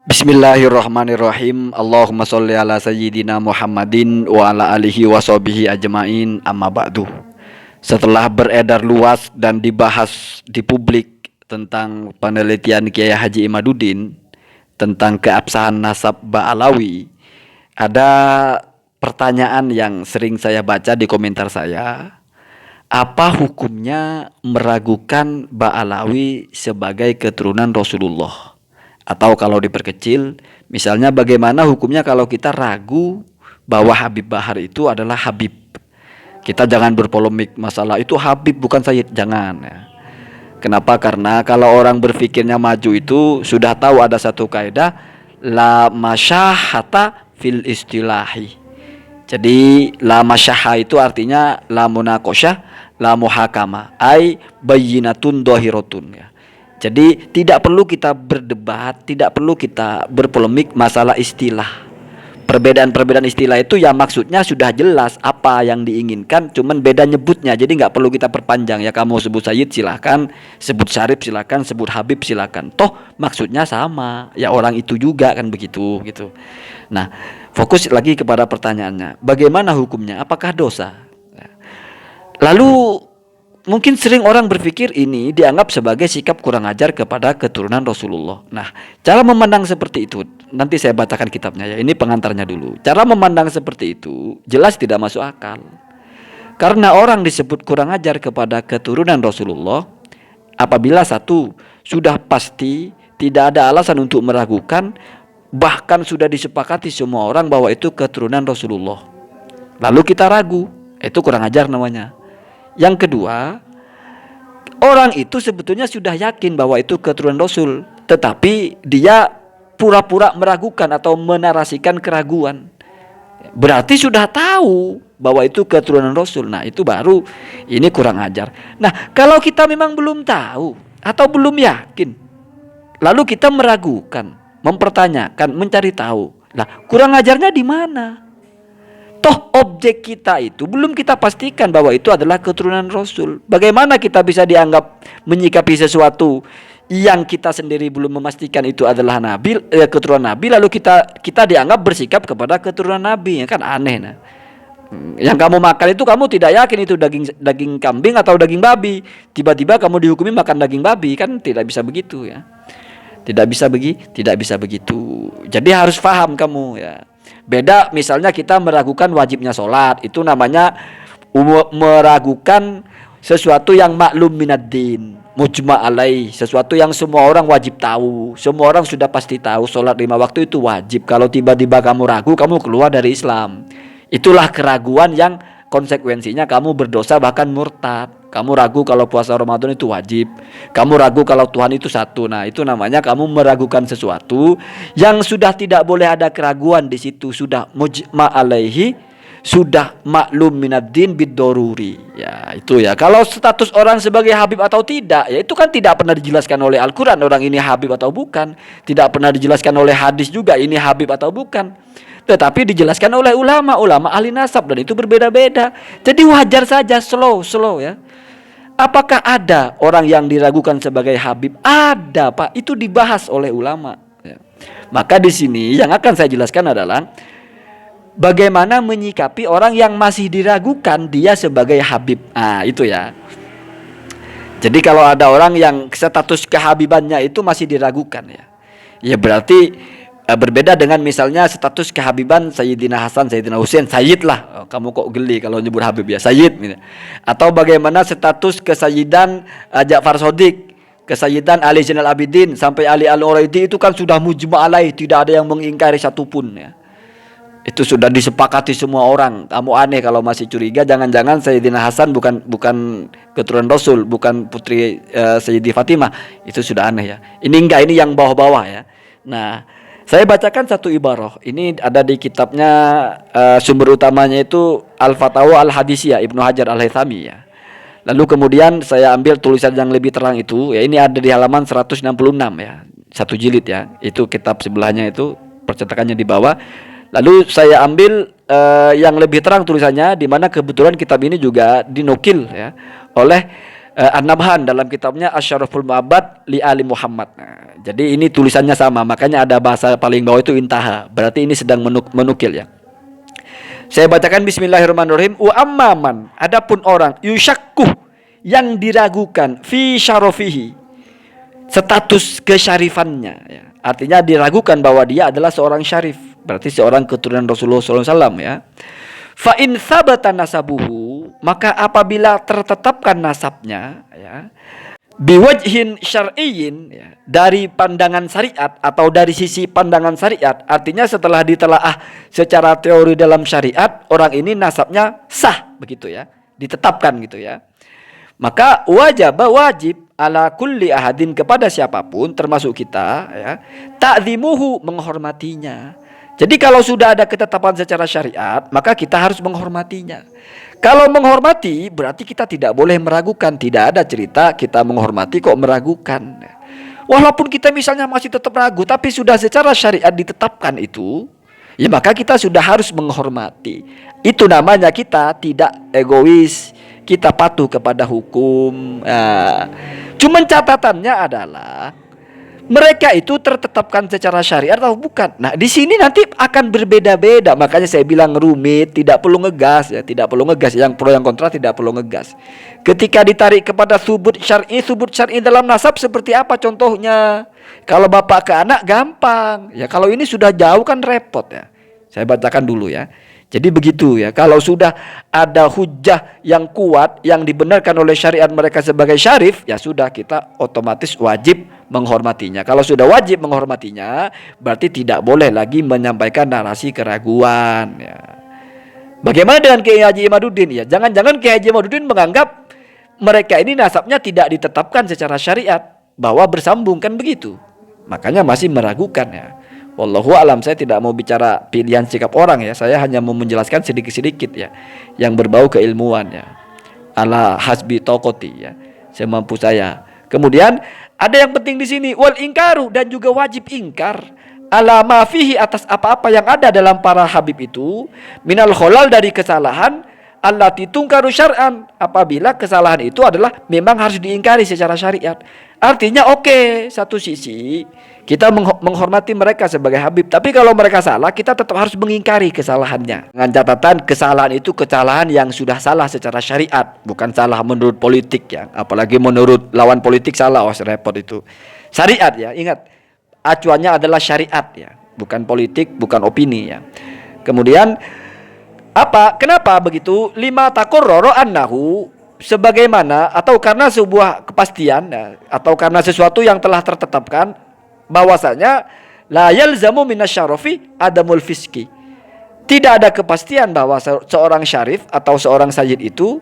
Bismillahirrahmanirrahim. Allahumma sholli ala sayyidina Muhammadin wa ala alihi wa sahbihi ajmain, amma ba'du. Setelah beredar luas dan dibahas di publik tentang penelitian Kiai Haji Imaduddin tentang keabsahan nasab Ba'alawi, ada pertanyaan yang sering saya baca di komentar saya. Apa hukumnya meragukan Ba'alawi sebagai keturunan Rasulullah? Atau kalau diperkecil, misalnya bagaimana hukumnya kalau kita ragu bahwa Habib Bahar itu adalah Habib. Kita jangan berpolemik masalah itu Habib bukan Sayyid, jangan ya. Kenapa? Karena kalau orang berpikirnya maju itu sudah tahu ada satu kaidah, la masyahata fil istilahi. Jadi la masyaha itu artinya la munakosyah, la muhakama, ai bayyinatun dohiratun ya. Jadi tidak perlu kita berdebat, tidak perlu kita berpolemik masalah istilah. Perbedaan-perbedaan istilah itu ya maksudnya sudah jelas apa yang diinginkan, cuman beda nyebutnya. Jadi nggak perlu kita perpanjang ya. Kamu sebut Sayyid silakan, sebut Syarif silakan, sebut Habib silakan. Toh maksudnya sama. Ya orang itu juga kan begitu gitu. Nah, fokus lagi kepada pertanyaannya. Bagaimana hukumnya? Apakah dosa? Lalu mungkin sering orang berpikir ini dianggap sebagai sikap kurang ajar kepada keturunan Rasulullah. Nah, cara memandang seperti itu, nanti saya bacakan kitabnya ya. Ini pengantarnya dulu. Cara memandang seperti itu jelas tidak masuk akal. Karena orang disebut kurang ajar kepada keturunan Rasulullah apabila satu, sudah pasti tidak ada alasan untuk meragukan, bahkan sudah disepakati semua orang bahwa itu keturunan Rasulullah. Lalu kita ragu, itu kurang ajar namanya. Yang kedua, orang itu sebetulnya sudah yakin bahwa itu keturunan Rasul, tetapi dia pura-pura meragukan atau menarasikan keraguan. Berarti sudah tahu bahwa itu keturunan Rasul. Nah, itu baru ini kurang ajar. Nah, kalau kita memang belum tahu atau belum yakin, lalu kita meragukan, mempertanyakan, mencari tahu. Nah, kurang ajarnya di mana? Toh objek kita itu belum kita pastikan bahwa itu adalah keturunan Rasul. Bagaimana kita bisa dianggap menyikapi sesuatu yang kita sendiri belum memastikan itu adalah Nabi, keturunan Nabi, lalu kita dianggap bersikap kepada keturunan Nabi, ya kan aneh. Nah, yang kamu makan itu kamu tidak yakin itu daging kambing atau daging babi, tiba-tiba kamu dihukumi makan daging babi, kan tidak bisa begitu ya. Tidak bisa begitu. Jadi harus paham kamu ya. Beda misalnya kita meragukan wajibnya sholat, itu namanya meragukan sesuatu yang maklum minaddin, mujma' alaih, sesuatu yang semua orang wajib tahu, semua orang sudah pasti tahu sholat 5 waktu itu wajib. Kalau tiba-tiba kamu ragu, kamu keluar dari Islam. Itulah keraguan yang konsekuensinya kamu berdosa bahkan murtad. Kamu ragu kalau puasa Ramadan itu wajib, kamu ragu kalau Tuhan itu satu. Nah, itu namanya kamu meragukan sesuatu yang sudah tidak boleh ada keraguan di situ, sudah mujma' alaihi, sudah maklum minaddin bid-daruri. Ya, itu ya. Kalau status orang sebagai habib atau tidak, ya itu kan tidak pernah dijelaskan oleh Al-Qur'an orang ini habib atau bukan, tidak pernah dijelaskan oleh hadis juga ini habib atau bukan. Tetapi dijelaskan oleh ulama ahli nasab, dan itu berbeda-beda. Jadi wajar saja, slow ya. Apakah ada orang yang diragukan sebagai habib? Ada, Pak. Itu dibahas oleh ulama. Ya. Maka di sini yang akan saya jelaskan adalah bagaimana menyikapi orang yang masih diragukan dia sebagai habib. Nah, itu ya. Jadi kalau ada orang yang status kehabibannya itu masih diragukan ya. Ya berarti berbeda dengan misalnya status kehabiban Sayyidina Hasan, Sayyidina Husain, Sayyid lah. Kamu kok geli kalau nyebut Habib ya, Sayyid. Atau bagaimana status kesayyidan Ja'far Shadiq, kesayyidan Ali Zainal Abidin sampai Ali Al-Uraidi, itu kan sudah mujma' alaih, tidak ada yang mengingkari satupun ya. Itu sudah disepakati semua orang. Kamu aneh kalau masih curiga, jangan-jangan Sayyidina Hasan bukan keturunan Rasul, bukan putri Sayyidi Fatimah. Itu sudah aneh ya. Ini enggak, ini yang bawah-bawah ya. Nah, saya bacakan satu ibarah. Ini ada di kitabnya, sumber utamanya itu Al-Fatawa Al-Hadisiyah Ibnu Hajar Al-Haythami ya. Lalu kemudian saya ambil tulisan yang lebih terang itu, ya ini ada di halaman 166 ya. Satu jilid ya. Itu kitab sebelahnya itu percetakannya di bawah. Lalu saya ambil yang lebih terang tulisannya, di mana kebetulan kitab ini juga dinukil ya oleh An-Nabhan dalam kitabnya Asyaraful Mu'abbad li Ali Muhammad. Nah, jadi ini tulisannya sama, makanya ada bahasa paling bawah itu intaha. Berarti ini sedang menukil ya. Saya bacakan bismillahirrahmanirrahim. Wa amman, adapun orang yusyakkuh yang diragukan fi syarafihi, status kesyarifannya ya. Artinya diragukan bahwa dia adalah seorang syarif, berarti seorang keturunan Rasulullah SAW ya. Fa in sabata nasabuhu, maka apabila tertetapkan nasabnya ya, biwajhin syar'iyyin ya, dari pandangan syariat atau dari sisi pandangan syariat, artinya setelah ditelaah secara teori dalam syariat, orang ini nasabnya sah begitu ya, ditetapkan gitu ya. Maka wajib ala kulli ahadin, kepada siapapun termasuk kita ya, ta'zimuhu, menghormatinya. Jadi kalau sudah ada ketetapan secara syariat, maka kita harus menghormatinya. Kalau menghormati berarti kita tidak boleh meragukan. Tidak ada cerita kita menghormati kok meragukan. Walaupun kita misalnya masih tetap ragu, tapi sudah secara syariat ditetapkan itu, ya maka kita sudah harus menghormati. Itu namanya kita tidak egois, kita patuh kepada hukum. Cuman catatannya adalah mereka itu tertetapkan secara syariat atau bukan. Nah, di sini nanti akan berbeda-beda. Makanya saya bilang rumit, tidak perlu ngegas ya, tidak perlu ngegas. Yang pro yang kontra tidak perlu ngegas. Ketika ditarik kepada subut syar'i dalam nasab seperti apa contohnya? Kalau bapak ke anak gampang. Ya kalau ini sudah jauh kan repot ya. Saya bacakan dulu ya. Jadi begitu ya. Kalau sudah ada hujah yang kuat yang dibenarkan oleh syariat mereka sebagai syarif, ya sudah, kita otomatis wajib menghormatinya. Kalau sudah wajib menghormatinya, berarti tidak boleh lagi menyampaikan narasi keraguan ya. Bagaimana dengan Kiai Haji Imaduddin ya? Jangan-jangan Kiai Haji Imaduddin menganggap mereka ini nasabnya tidak ditetapkan secara syariat, bahwa bersambung kan begitu. Makanya masih meragukan ya. Wallahu alam, saya tidak mau bicara pilihan sikap orang ya. Saya hanya mau menjelaskan sedikit-sedikit ya, yang berbau keilmuan ya. Ala hasbi taqati ya, semampu saya. Kemudian ada yang penting di sini, wal ingkaru, dan juga wajib ingkar ala ma fihi, atas apa-apa yang ada dalam para habib itu, minal kholal, dari kesalahan, allati tungkaru syar'an, apabila kesalahan itu adalah memang harus diingkari secara syariat. Artinya oke, satu sisi kita menghormati mereka sebagai habib, tapi kalau mereka salah, kita tetap harus mengingkari kesalahannya. Dengan catatan kesalahan itu kesalahan yang sudah salah secara syariat, bukan salah menurut politik ya. Apalagi menurut lawan politik salah, repot itu. Syariat ya, ingat, acuannya adalah syariat ya, bukan politik, bukan opini ya. Kemudian apa? Kenapa begitu? Lima taqarrara annahu, sebagaimana atau karena sebuah kepastian ya, atau karena sesuatu yang telah tertetapkan bahwasanya la yalzamu minasyarafi adamul fiski. Tidak ada kepastian bahwa seorang syarif atau seorang sayyid itu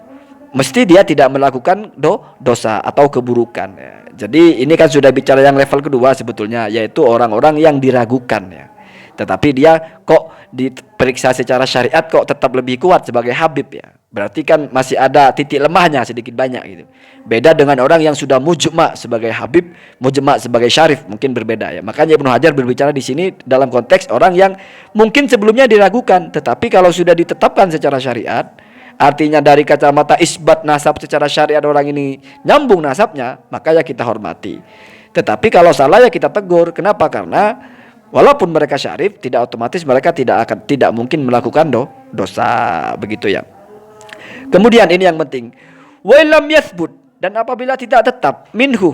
mesti dia tidak melakukan dosa atau keburukan ya. Jadi ini kan sudah bicara yang level kedua sebetulnya, yaitu orang-orang yang diragukan ya. Tetapi dia kok diperiksa secara syariat kok tetap lebih kuat sebagai habib ya. Berarti kan masih ada titik lemahnya sedikit banyak gitu. Beda dengan orang yang sudah mujma' sebagai habib, mujma' sebagai syarif, mungkin berbeda ya. Makanya Ibnu Hajar berbicara di sini dalam konteks orang yang mungkin sebelumnya diragukan, tetapi kalau sudah ditetapkan secara syariat, artinya dari kacamata isbat nasab secara syariat orang ini nyambung nasabnya, maka ya kita hormati. Tetapi kalau salah ya kita tegur. Kenapa? Karena walaupun mereka syarif, tidak otomatis mereka tidak mungkin melakukan dosa begitu ya. Kemudian ini yang penting, wa lam yathbut, dan apabila tidak tetap minhu,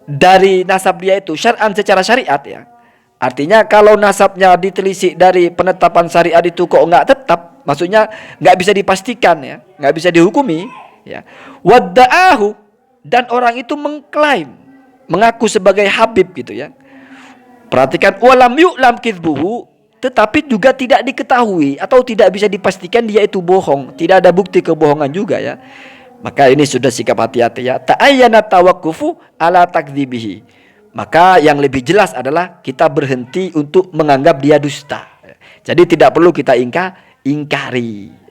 dari nasab dia itu syar'an secara syariat ya. Artinya kalau nasabnya ditelisik dari penetapan syariat itu kok enggak tetap, maksudnya enggak bisa dipastikan ya, enggak bisa dihukumi ya. Wadda'ahu, dan orang itu mengklaim, mengaku sebagai habib gitu ya. Perhatikan, walam yu'lam kidbuhu, tetapi juga tidak diketahui atau tidak bisa dipastikan dia itu bohong, tidak ada bukti kebohongan juga ya. Maka ini sudah sikap hati-hati ya. Ta'ayyana tawakkufu ala takdzibihi. Maka yang lebih jelas adalah kita berhenti untuk menganggap dia dusta. Jadi tidak perlu kita ingkari.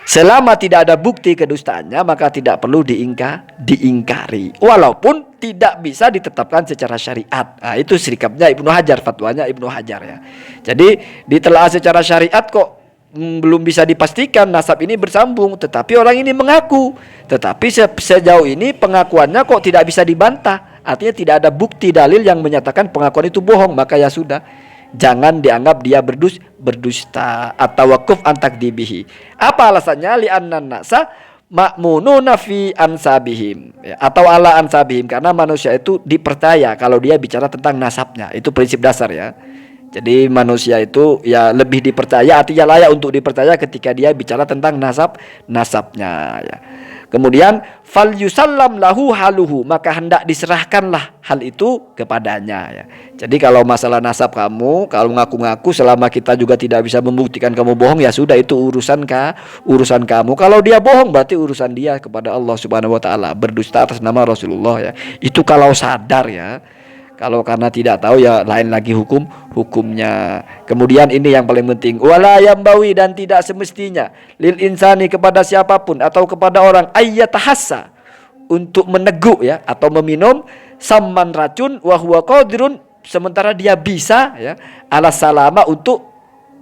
Selama tidak ada bukti kedustaannya, maka tidak perlu diingkari. Walaupun tidak bisa ditetapkan secara syariat. Nah, itu sikapnya Ibnu Hajar, fatwanya Ibnu Hajar ya. Jadi ditelaah secara syariat kok belum bisa dipastikan nasab ini bersambung, tetapi orang ini mengaku. Tetapi sejauh ini pengakuannya kok tidak bisa dibantah. Artinya tidak ada bukti dalil yang menyatakan pengakuan itu bohong, maka ya sudah, jangan dianggap dia berdusta atau wakuf antakdibihi. Apa alasannya? Li'annan nasa ma'mununa fi ansabihim, ya, atau ala ansabihim, karena manusia itu dipercaya kalau dia bicara tentang nasabnya. Itu prinsip dasar ya. Jadi manusia itu ya lebih dipercaya, artinya layak untuk dipercaya ketika dia bicara tentang nasabnya ya. Kemudian fal yusallam lahu haluhu, maka hendak diserahkanlah hal itu kepadanya ya. Jadi kalau masalah nasab kamu, kalau ngaku-ngaku selama kita juga tidak bisa membuktikan kamu bohong, ya sudah, itu urusan kamu. Kalau dia bohong berarti urusan dia kepada Allah Subhanahu wa taala, berdusta atas nama Rasulullah ya. Itu kalau sadar ya. Kalau karena tidak tahu ya lain lagi hukumnya. Kemudian ini yang paling penting, wala yambawi, dan tidak semestinya lil insani, kepada siapapun atau kepada orang, ayyatahassa, untuk meneguk ya atau meminum samman, racun, wa huwa qadirun, sementara dia bisa ya ala salama, untuk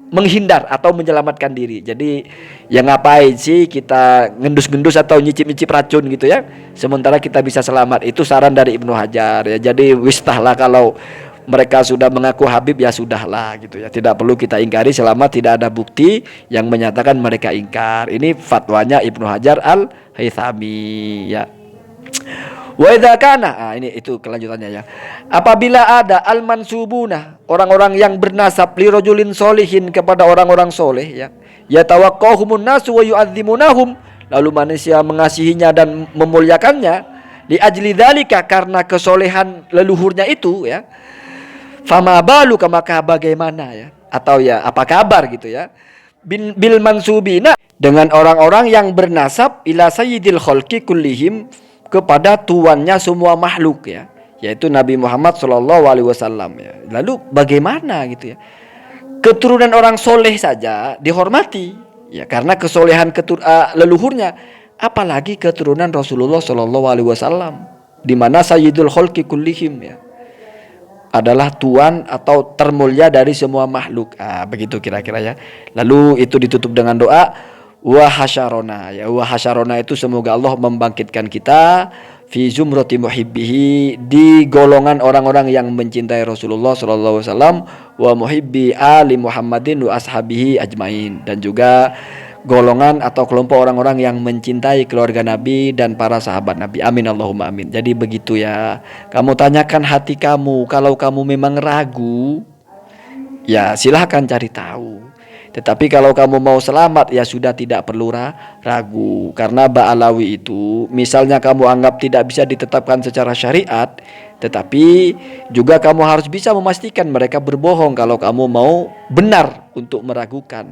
menghindar atau menyelamatkan diri. Jadi ya ngapain sih kita ngendus-ngendus atau nyicip-nyicip racun gitu ya, sementara kita bisa selamat. Itu saran dari Ibnu Hajar ya. Jadi wistahlah, kalau mereka sudah mengaku Habib ya sudahlah gitu ya, tidak perlu kita ingkari selama tidak ada bukti yang menyatakan mereka ingkar. Ini fatwanya Ibnu Hajar Al-Haythami ya. Wa idza kana, ini itu kelanjutannya ya. Apabila ada al-mansubuna, orang-orang yang bernasab li rajulin solihin, kepada orang-orang soleh ya, yatawaqqahumun nasu wa yu'azzimunahum, lalu manusia mengasihinya dan memuliakannya, li ajli dzalika, karena kesolehan leluhurnya itu ya. Fama baluka, maka bagaimana ya, atau ya apa kabar gitu ya, bil mansubina, dengan orang-orang yang bernasab ila sayyidil khalqi kullihim, kepada tuannya semua makhluk ya, yaitu Nabi Muhammad SAW ya. Lalu bagaimana gitu ya, keturunan orang soleh saja dihormati ya karena kesolehan leluhurnya, apalagi keturunan Rasulullah SAW, di mana sayyidul khalqi kullihim ya adalah tuan atau termulia dari semua makhluk. Begitu kira-kira ya. Lalu itu ditutup dengan doa wa hasyarona ya. Wa hasyarona itu semoga Allah membangkitkan kita fi zumrati muhibbihi, di golongan orang-orang yang mencintai Rasulullah sallallahu alaihi wasallam, wa muhibbi ali Muhammadin wa ashabihi ajmain, dan juga golongan atau kelompok orang-orang yang mencintai keluarga Nabi dan para sahabat Nabi. Amin Allahumma amin. Jadi begitu ya. Kamu tanyakan hati kamu, kalau kamu memang ragu, ya silahkan cari tahu. Tetapi kalau kamu mau selamat, ya sudah, tidak perlu ragu. Karena Ba'alawi itu, misalnya kamu anggap tidak bisa ditetapkan secara syariat, tetapi juga kamu harus bisa memastikan mereka berbohong kalau kamu mau benar untuk meragukan.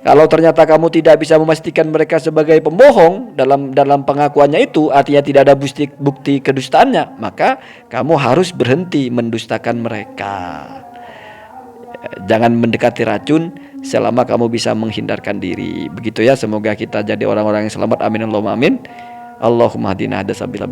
Kalau ternyata kamu tidak bisa memastikan mereka sebagai pembohong dalam pengakuannya itu, artinya tidak ada bukti kedustaannya, maka kamu harus berhenti mendustakan mereka. Jangan mendekati racun selama kamu bisa menghindarkan diri. Begitu ya, semoga kita jadi orang-orang yang selamat. Amin Allahumma amin. Allahumma hadina hada sabil.